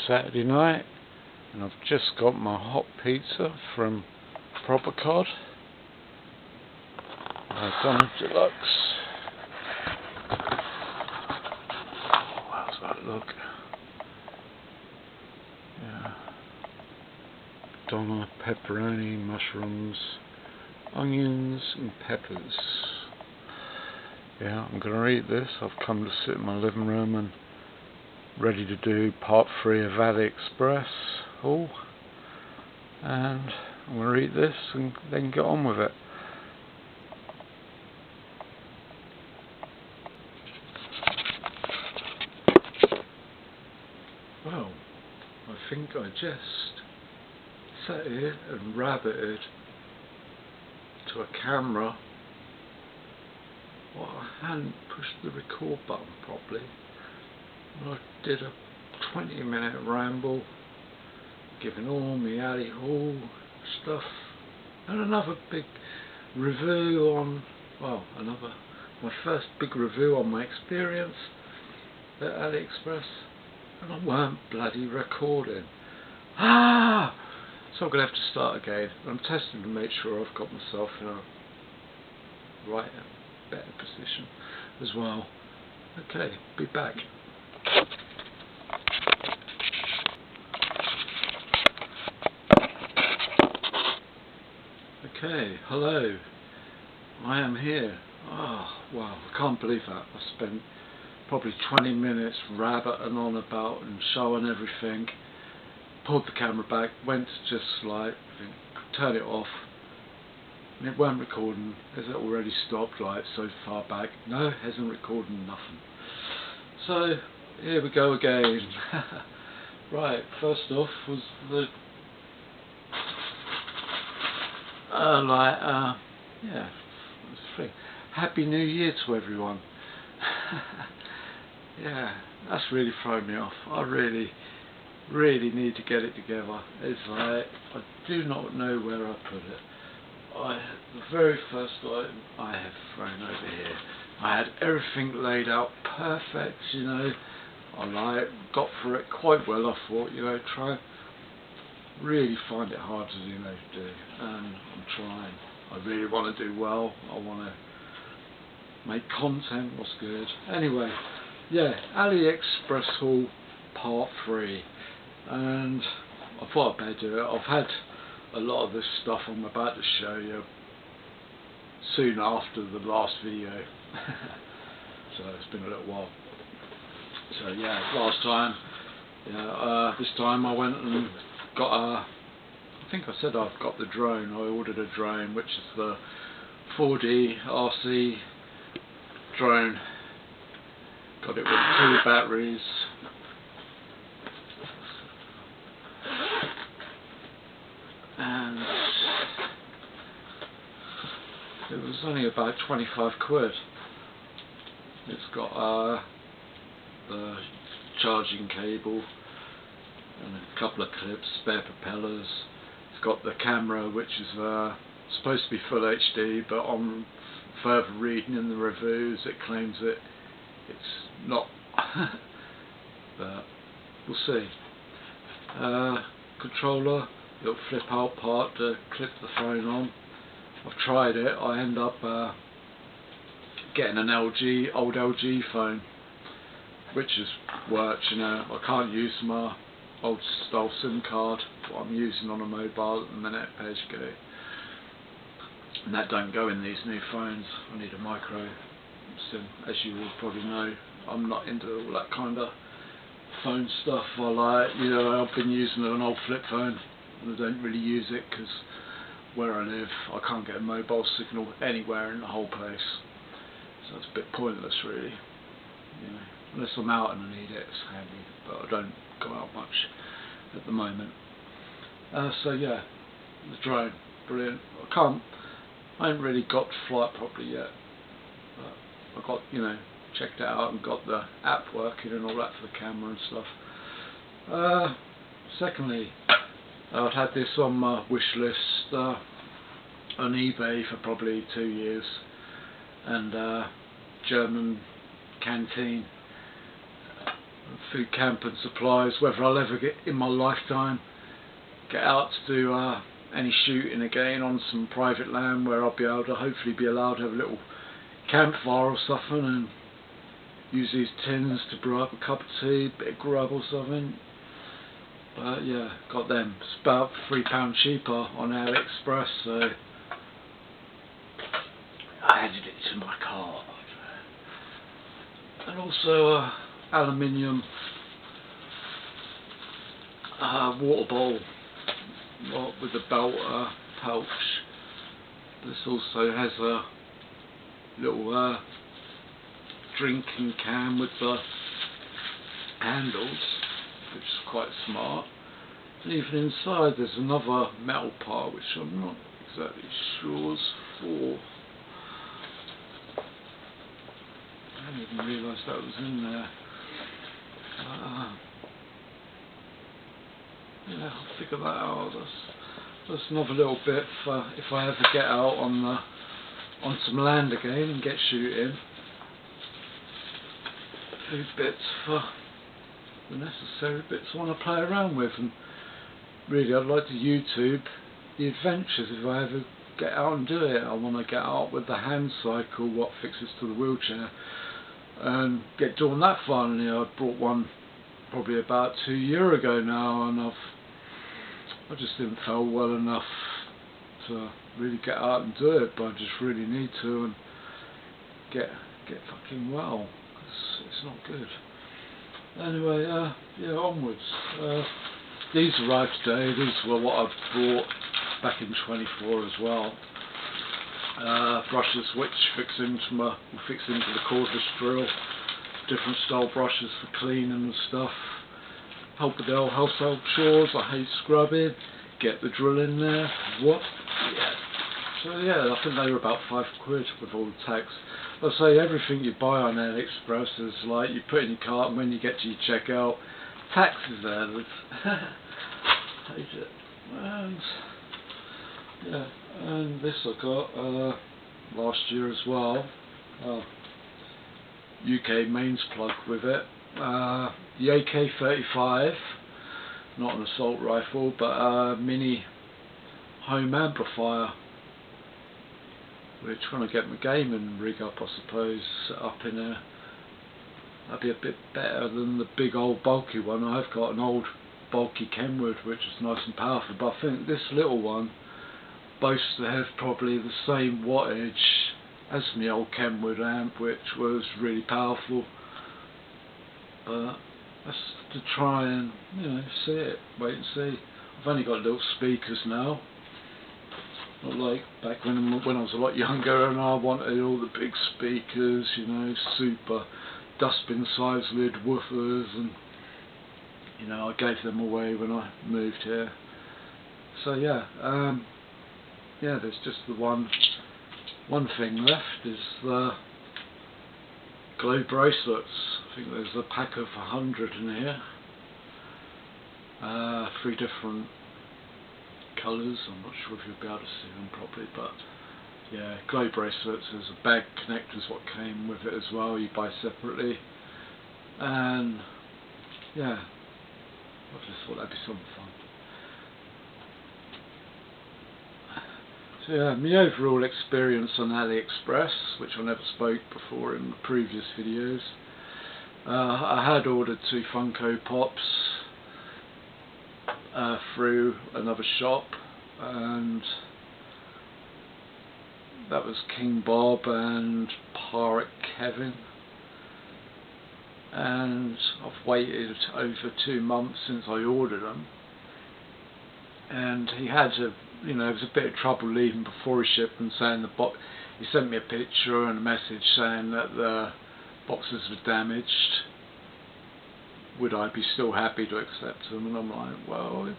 Saturday night, and I've just got my hot pizza from Proper Cod. Donna Deluxe. How's that look? Yeah. Donna, pepperoni, mushrooms, onions and peppers. Yeah, I'm gonna eat this. I've come to sit in my living room and ready to do part 3 of Alixpress haul, and I'm gonna eat this and then get on with it. Well, I think I just sat here and rabbited to a camera. Well, I hadn't pushed the record button properly. I did a 20-minute ramble, giving all my alley haul stuff, and another big review on, well, my first big review on my experience at Alixpress, and I weren't bloody recording. So I'm going to have to start again. I'm testing to make sure I've got myself in a better position as well. Okay, be back. Okay, hello. I am here. Oh, wow, I can't believe that. I spent probably 20 minutes rabbiting on about and showing everything. Pulled the camera back, went to just like turn it off, and it weren't recording. Has it already stopped like so far back? No, it hasn't recorded nothing. So here we go again. Right, first off was the yeah, it's free. Happy New Year to everyone. Yeah, that's really thrown me off. I really need to get it together. It's like I do not know where I put it. The very first item I have thrown over here, I had everything laid out perfect, you know. I got through it quite well. I thought, you know, try really find it hard to do, and I'm trying. I really want to do well. I want to make content what's good. Anyway, yeah, Alixpress haul part 3, and I thought I'd better do it. I've had a lot of this stuff I'm about to show you soon after the last video. So it's been a little while. So yeah, last time, this time I went and got I think I said I've got the drone. I ordered a drone, which is the 4D RC drone. Got it with 2 batteries. And it was only about 25 quid. It's got the charging cable and a couple of clips, spare propellers. It's got the camera, which is supposed to be full HD, but on further reading in the reviews it claims it's not. But we'll see. Controller, little flip out part to clip the phone on. I've tried it. I end up getting an old LG phone, which has worked, you know. I can't use my old style SIM card, what I'm using on a mobile at the minute, page go, and that don't go in these new phones. I need a micro SIM. As you will probably know, I'm not into all that kind of phone stuff. I've been using an old flip phone and I don't really use it because where I live I can't get a mobile signal anywhere in the whole place, so it's a bit pointless really, you know. Unless I'm out and I need it, it's handy, but I don't go out much at the moment. So yeah, the drone, brilliant. I haven't really got to fly it properly yet, but I got, checked it out and got the app working and all that for the camera and stuff. Secondly, I've had this on my wish list on eBay for probably 2 years, and German canteen. food camp and supplies. Whether I'll ever get in my lifetime get out to do any shooting again on some private land where I'll be able to hopefully be allowed to have a little campfire or something and use these tins to brew up a cup of tea, bit of grub or something. But yeah, got them. It's about £3 cheaper on Alixpress, so I added it to my cart. And also aluminium water bowl, with the belt pouch. This also has a little drinking can with the handles, which is quite smart. And even inside there's another metal part which I'm not exactly sure what's for. I didn't even realise that was in there. Yeah, I'll figure that out. That's another little bit for if I ever get out on some land again and get shooting. A few bits for the necessary bits I want to play around with, and really I'd like to YouTube the adventures if I ever get out and do it. I want to get out with the hand cycle, what fixes to the wheelchair, and get doing that fun. You know, I brought one probably about 2 years ago now, and I just didn't feel well enough to really get out and do it, but I just really need to and get fucking well. It's not good. Anyway, yeah, onwards. These arrived today. These were what I bought back in 24 as well. Brushes which will fix into the cordless drill. Different style brushes for cleaning and stuff. Help with the old household chores. I hate scrubbing. Get the drill in there. What? Yeah. So yeah, I think they were about £5 with all the tax. I say everything you buy on Alixpress is like you put in your cart, and when you get to your checkout, tax is there. Hate it. And yeah, and this I got last year as well. UK mains plug with it. The AK-35, not an assault rifle, but a mini home amplifier. We're trying to get my gaming rig up, I suppose, set up in there. That'd be a bit better than the big old bulky one. I've got an old bulky Kenwood which is nice and powerful, but I think this little one boasts to have probably the same wattage as my old Kenwood amp, which was really powerful. But that's to try and, you know, see it, wait and see. I've only got little speakers now. Not like back when I was a lot younger and I wanted all the big speakers, you know, super dustbin size lid woofers, and you know, I gave them away when I moved here. So yeah, yeah, there's just the one thing left is the glow bracelets. I think there's a pack of 100 in here. 3 different colours. I'm not sure if you'll be able to see them properly, but yeah, glow bracelets. There's a bag connectors what came with it as well, you buy separately. And yeah, I just thought that'd be some fun. So yeah, my overall experience on Alixpress, which I never spoke before in the previous videos. I had ordered 2 Funko Pops through another shop, and that was King Bob and Pirate Kevin, and I've waited over 2 months since I ordered them, and he had to, you know, it was a bit of trouble leaving before he shipped them, saying the box, he sent me a picture and a message saying that the boxes were damaged. Would I be still happy to accept them? And I'm like, well,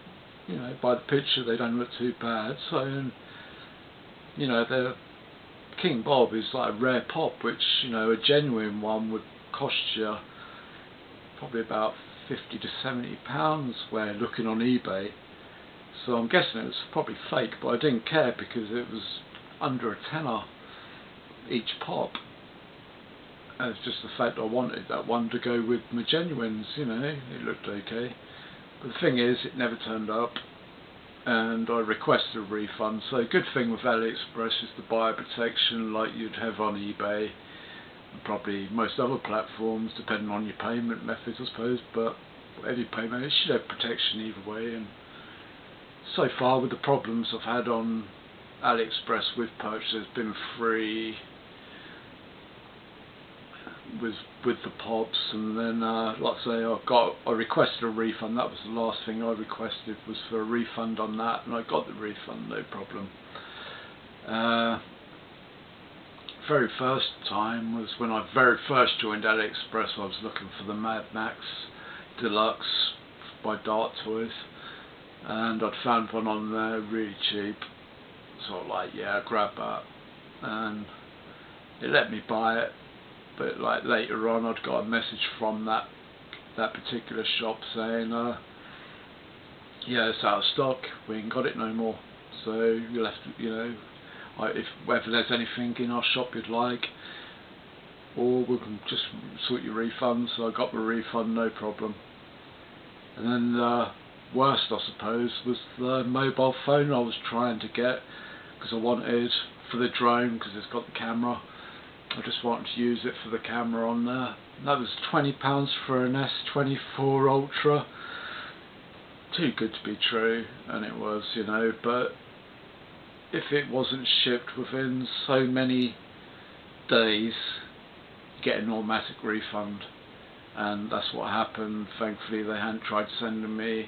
you know, by the picture they don't look too bad. So, you know, the King Bob is like a rare pop, which, you know, a genuine one would cost you probably about £50 to £70 where looking on eBay. So I'm guessing it was probably fake, but I didn't care because it was under a tenner each pop. And it's just the fact I wanted that one to go with my genuines, you know, it looked okay. But the thing is, it never turned up, and I requested a refund. So good thing with Alixpress is the buyer protection like you'd have on eBay, and probably most other platforms, depending on your payment methods I suppose, but any payment, it should have protection either way. And so far with the problems I've had on Alixpress with purchase, has been free with the pops, and then like I say, I requested a refund. That was the last thing I requested, was for a refund on that, and I got the refund, no problem. Very first time was when I very first joined Alixpress. I was looking for the Mad Max Deluxe by Dart Toys, and I'd found one on there really cheap, so I was like, yeah, grab that, and it let me buy it. But like later on, I'd got a message from that particular shop saying, yeah, it's out of stock, we ain't got it no more, so you'll have to, you know, whether there's anything in our shop you'd like, or we can just sort your refund. So I got my refund, no problem. And then the worst, I suppose, was the mobile phone I was trying to get, because I wanted, for the drone, because it's got the camera, I just wanted to use it for the camera on there. And that was £20 for an S24 Ultra. Too good to be true, and it was, you know. But if it wasn't shipped within so many days, you get an automatic refund, and that's what happened. Thankfully they hadn't tried sending me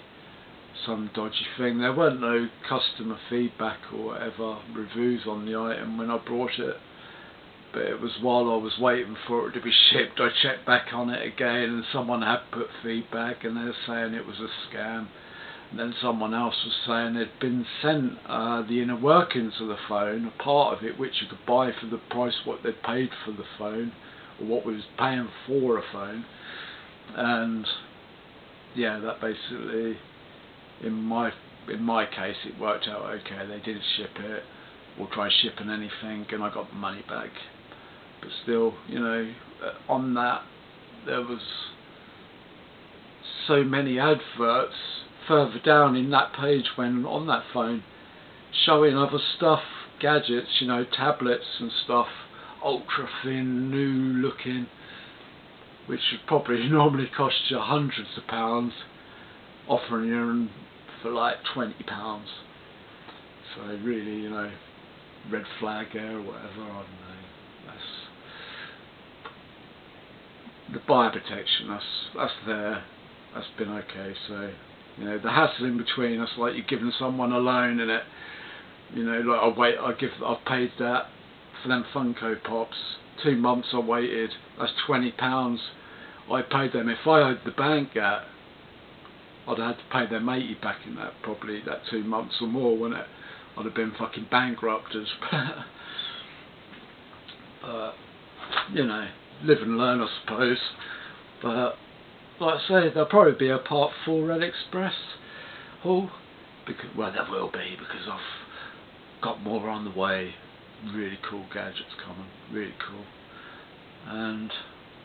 some dodgy thing. There weren't no customer feedback or whatever, reviews on the item when I brought it. But it was while I was waiting for it to be shipped, I checked back on it again, and someone had put feedback, and they were saying it was a scam. And then someone else was saying they'd been sent the inner workings of the phone, a part of it which you could buy for the price what they'd paid for the phone, or what we was paying for a phone. And yeah, that basically, in my case, it worked out okay. They didn't ship it or try shipping anything, and I got the money back. But still, you know, on that there was so many adverts further down in that page when on that phone, showing other stuff, gadgets, you know, tablets and stuff, ultra thin, new looking, which would probably normally cost you hundreds of pounds, offering you them for like £20. So really, you know, red flag there or whatever, I don't know. That's the buyer protection, that's there, that's been okay. So, you know, the hassle in between, that's like you're giving someone a loan, and it, you know, like I've paid that for them Funko Pops, 2 months I waited, that's £20 I paid them. If I owed the bank that, I'd have had to pay them 80 back in that, probably that 2 months or more, wouldn't it? I'd have been fucking bankrupt as but, you know, live and learn, I suppose. But like I say, there'll probably be a part 4 Alixpress haul, because, well, there will be, because I've got more on the way. Really cool gadgets coming, really cool, and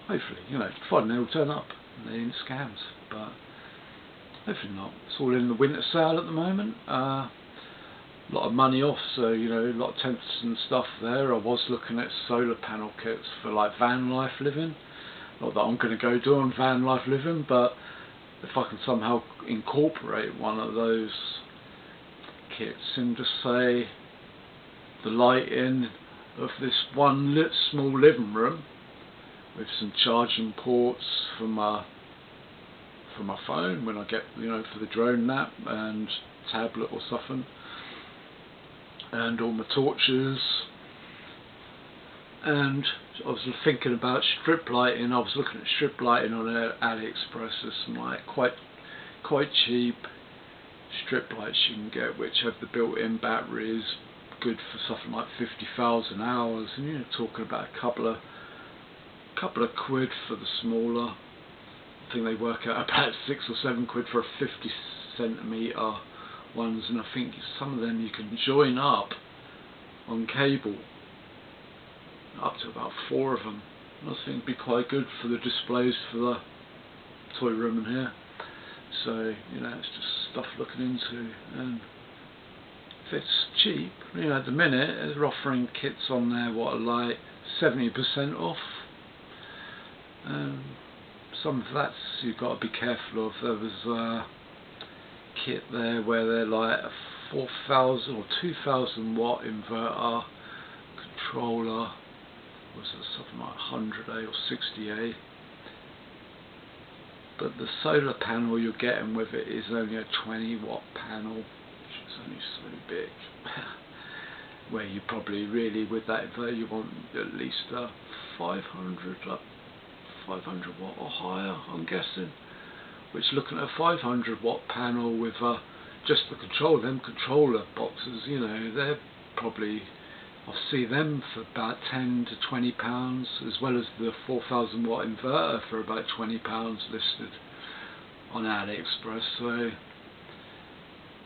hopefully, you know, finally they'll turn up and they ain't scams, but hopefully not. It's all in the winter sale at the moment. A lot of money off, so, you know, a lot of tents and stuff there. I was looking at solar panel kits for like van life living. Not that I'm going to go doing van life living, but if I can somehow incorporate one of those kits into, say, the lighting of this one small living room with some charging ports for my phone when I get, you know, for the drone nap and tablet or something, and all my torches. And I was thinking about strip lighting. I was looking at strip lighting on Alixpress. There's some like quite cheap strip lights you can get, which have the built-in batteries, good for something like 50,000 hours, and you're talking about a couple of quid for the smaller. I think they work out about 6 or 7 quid for a 50 centimetre ones, and I think some of them you can join up on cable, up to about 4 of them, and I think it'd be quite good for the displays for the toy room in here. So, you know, it's just stuff looking into, and if it's cheap, you know, at the minute they're offering kits on there what are like 70% off. Some of that's you've got to be careful of. There was a kit there where they're like a 4,000 or 2,000 watt inverter controller, was it something like 100A or 60A, but the solar panel you're getting with it is only a 20 watt panel, which is only so big. Where you probably really, with that inverter, you want at least a 500 watt or higher, I'm guessing. Which, looking at a 500 watt panel with just the controller boxes, you know, they're probably, I'll see them for about 10 to 20 pounds, as well as the 4,000 watt inverter for about 20 pounds listed on Alixpress. So,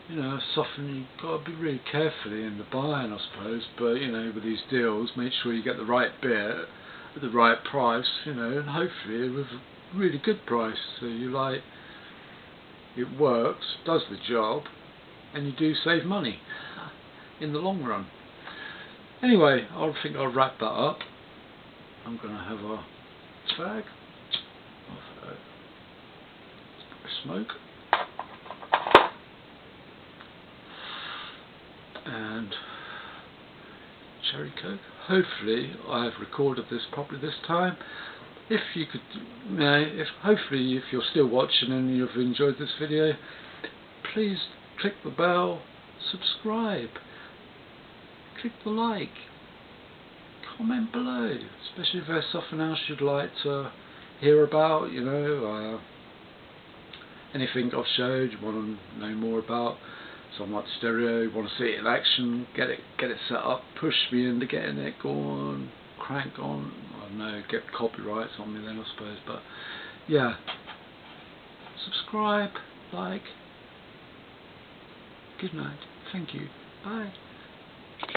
you know, something you've got to be really carefully in the buying, I suppose. But, you know, with these deals, make sure you get the right bit at the right price, you know, and hopefully with a really good price. So you like, it works, does the job, and you do save money in the long run. Anyway, I think I'll wrap that up. I'm going to have a fag of smoke and cherry coke. Hopefully I have recorded this properly this time. If you could, you know, hopefully if you're still watching and you've enjoyed this video, please click the bell, subscribe, click the like, comment below, especially if there's something else you'd like to hear about, you know, anything I've showed you want to know more about. Something like stereo, you want to see it in action, get it set up, push me into getting it going, crank on, I don't know, get copyrights on me then I suppose, but yeah, subscribe, like, good night, thank you, bye.